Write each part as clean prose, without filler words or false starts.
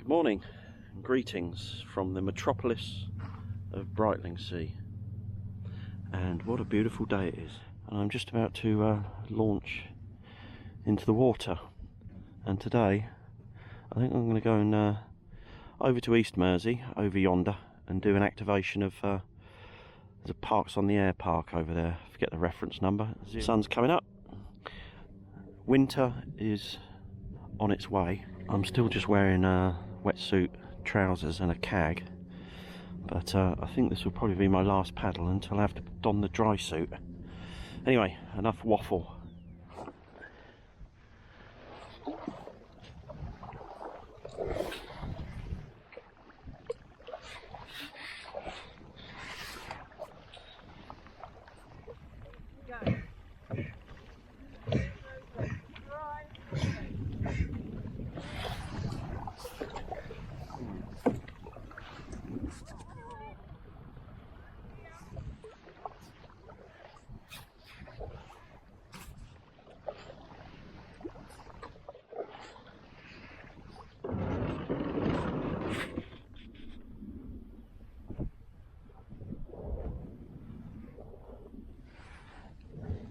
Good morning and greetings from the metropolis of Brightlingsea, and what a beautiful day it is. And I'm just about to launch into the water, and today I think I'm going to go and over to East Mersey, over yonder, and do an activation of there's a Parks on the Air park over there. I forget the reference number. The sun's coming up, winter is on its way. I'm still just wearing wetsuit, trousers and a cag, but I think this will probably be my last paddle until I have to don the dry suit. Anyway, enough waffle.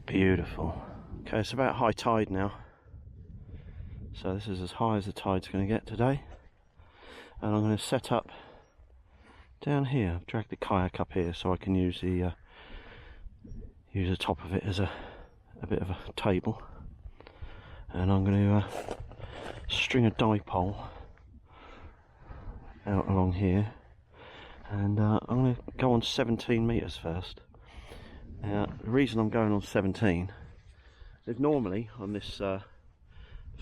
Beautiful. Okay, it's about high tide now, so this is as high as the tide's going to get today, and I'm going to set up down here. I've dragged the kayak up here so I can use the top of it as a bit of a table, and I'm going to string a dipole out along here, and I'm going to go on 17 metres first. Now, the reason I'm going on 17 is normally on this, for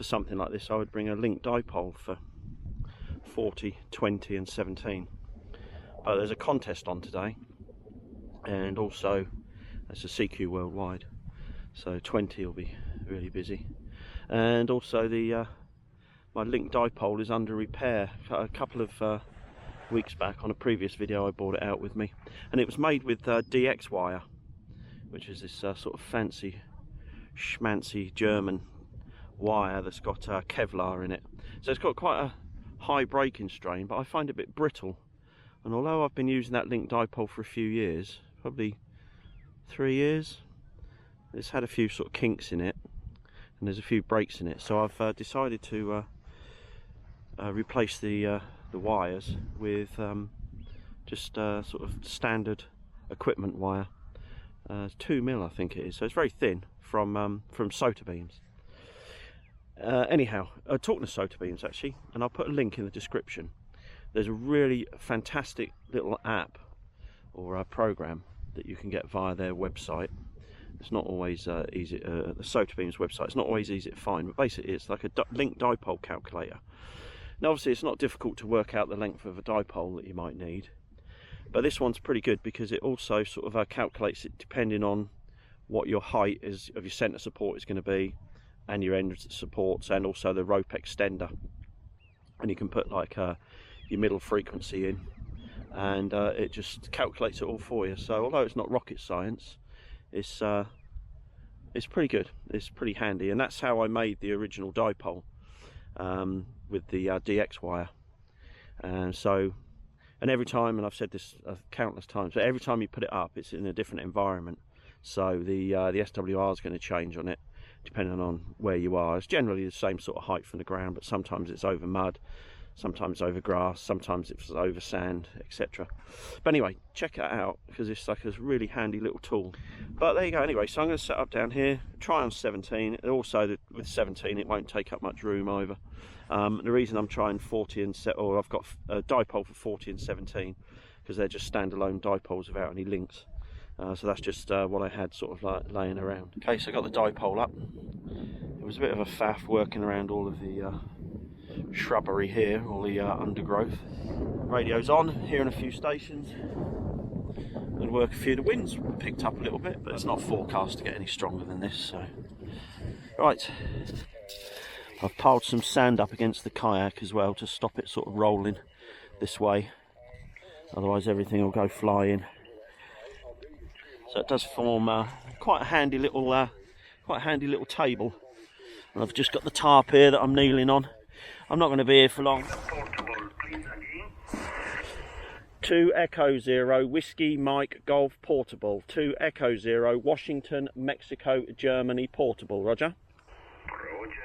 something like this, I would bring a link dipole for 40, 20 and 17. But there's a contest on today, and also it's a CQ worldwide, so 20 will be really busy. And also the my link dipole is under repair. A couple of weeks back on a previous video I brought it out with me, and it was made with DX wire, which is this sort of fancy schmancy German wire that's got Kevlar in it. So it's got quite a high breaking strain, but I find it a bit brittle. And although I've been using that link dipole for a few years, probably 3 years, it's had a few sort of kinks in it, and there's a few breaks in it. So I've decided to replace the wires with just sort of standard equipment wire. 2mm I think it is, so it's very thin, from Sota beams. Anyhow, talking of Sota beams actually, and I'll put a link in the description, there's a really fantastic little app or a program that you can get via their website. It's not always easy, the Sota beams website, it's not always easy to find, but basically it's like a link dipole calculator. Now obviously it's not difficult to work out the length of a dipole that you might need, but this one's pretty good because it also sort of calculates it depending on what your height is of your centre support is going to be, and your end supports, and also the rope extender. And you can put like your middle frequency in, and it just calculates it all for you. So although it's not rocket science, it's pretty good. It's pretty handy, and that's how I made the original dipole with the DX wire. And so. And every time, and I've said this countless times, but every time you put it up, it's in a different environment. So the SWR is going to change on it, depending on where you are. It's generally the same sort of height from the ground, but sometimes it's over mud, sometimes over grass, sometimes it's over sand, etc. But anyway, check it out, because it's like a really handy little tool. But there you go. Anyway, so I'm going to set up down here, try on 17. Also, with 17, it won't take up much room either. The reason I'm trying 40 and or I've got a dipole for 40 and 17 because they're just standalone dipoles without any links. So that's just what I had sort of like laying around. Okay, so I got the dipole up. It was a bit of a faff working around all of the shrubbery here, all the undergrowth. Radio's on, hearing a few stations. Gonna work a few. The wind's picked up a little bit, but it's not forecast to get any stronger than this. So, right. I've piled some sand up against the kayak as well to stop it sort of rolling this way, otherwise everything will go flying. So it does form quite a handy little table. And I've just got the tarp here that I'm kneeling on. I'm not going to be here for long. 2 Echo Zero Whiskey Mike Golf Portable. 2 Echo Zero Washington, Mexico, Germany Portable. Roger. Roger.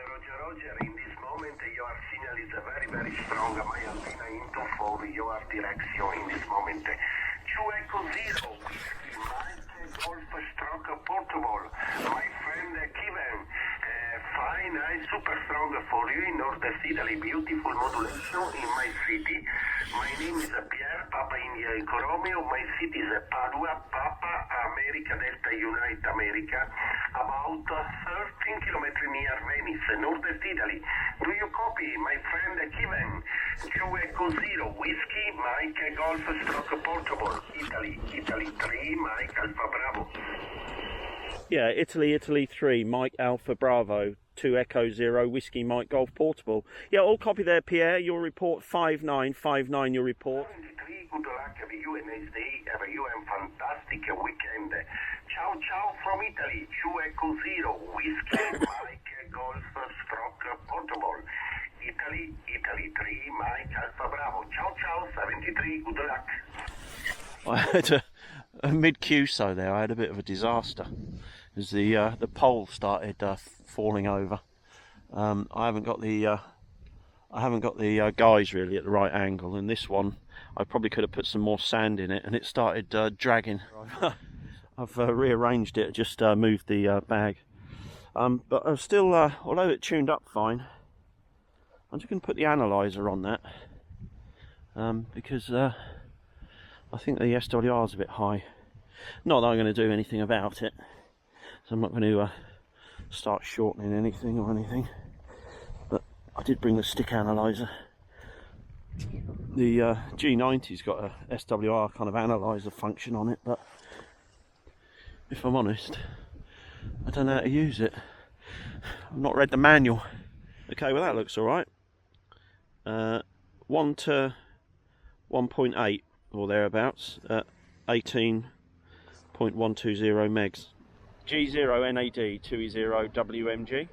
In this moment, your signal is very strong. My antenna into for your direction in this moment. 2 Echo Zero Whiskey Mike Golf Stroke Portable. My friend Kevin. Fine, super strong for you in North Italy. Beautiful modulation in my city. My name is Pierre, Papa India Eco Romeo. My city is Padua, Papa America Delta Unite America. About 13 kilometers near Venice, North Italy. Do you copy, my friend Kevin? 2 Echo Zero Whiskey Mike Golf Stroke Portable. Italy 3 Mike Alpha Bravo. Yeah, Italy 3 Mike Alpha Bravo. 2 Echo Zero Whiskey Mike Golf Portable. Yeah, all copy there, Pierre. Your report 5959. Your report. Good luck. Have you a nice day. Have you a fantastic weekend. Ciao from Italy. 2 Echo Zero Whiskey Mike Golf Stroke Portable. Italy 3 Mike Alpha Bravo. Ciao 73. Good luck. I had a mid-QSO there. I had a bit of a disaster as the pole started falling over. I haven't got the guys really at the right angle, and this one I probably could have put some more sand in it, and it started dragging. I've rearranged it, just moved the bag, but I've still, although it tuned up fine, I'm just going to put the analyzer on that because I think the SWR is a bit high. Not that I'm going to do anything about it, so I'm not going to start shortening anything or anything. But I did bring the stick analyzer. The G90's got a SWR kind of analyzer function on it, but if I'm honest, I don't know how to use it. I've not read the manual. Okay, well that looks alright. 1 to 1.8 or thereabouts at 18.120 megs. G0NAD 2E0WMG.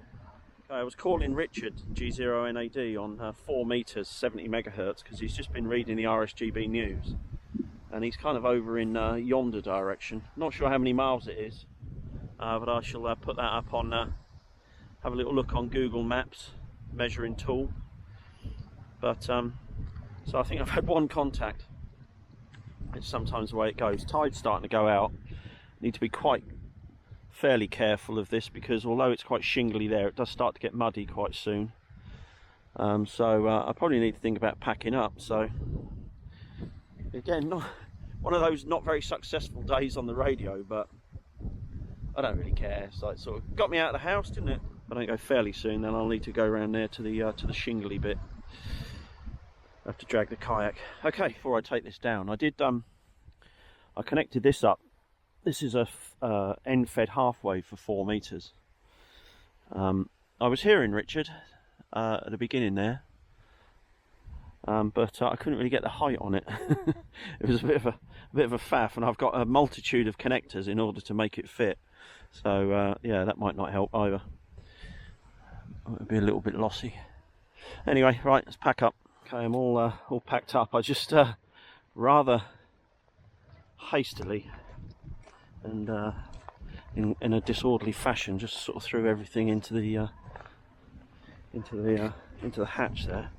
I was calling Richard G0NAD on 4 meters 70 megahertz because he's just been reading the RSGB news, and he's kind of over in yonder direction. Not sure how many miles it is, but I shall put that up on have a little look on Google Maps measuring tool. But so I think I've had one contact. It's sometimes the way it goes. Tide's starting to go out. Need to be fairly careful of this because although it's quite shingly there, it does start to get muddy quite soon. So I probably need to think about packing up. So again, not one of those not very successful days on the radio, but I don't really care. So it sort of got me out of the house, didn't it? If I don't go fairly soon, then I'll need to go around there to the shingly bit. I have to drag the kayak. Okay, before I take this down, I connected this up. This is a end-fed half wave for 4 meters. I was hearing Richard at the beginning there, but I couldn't really get the height on it. It was a bit of a faff, and I've got a multitude of connectors in order to make it fit. So yeah, that might not help either. It would be a little bit lossy. Anyway, right, let's pack up. Okay, I'm all packed up. I just rather hastily and in a disorderly fashion just sort of threw everything into the hatch there.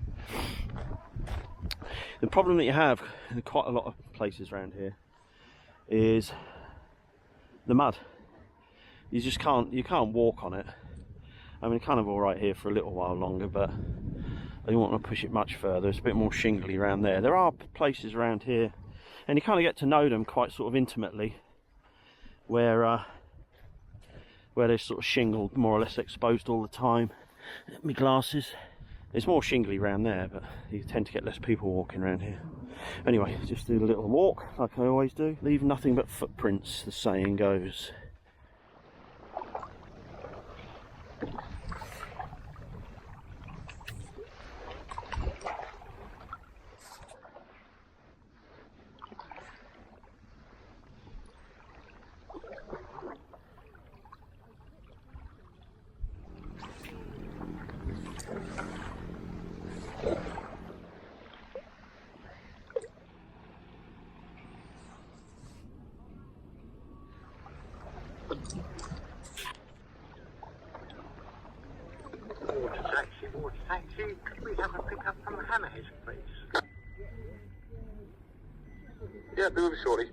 The problem that you have in quite a lot of places around here is the mud. You just can't walk on it. I mean, kind of all right here for a little while longer, but I don't want to push it much further. It's a bit more shingly around there. There are places around here, and you kind of get to know them quite sort of intimately, where they're sort of shingled, more or less exposed all the time. My glasses. It's more shingly around there, but you tend to get less people walking around here. Anyway, just do a little walk like I always do. Leave nothing but footprints, the saying goes. Water taxi. Could we have a pickup from Hammerhead, please? Yeah, be with you shortly.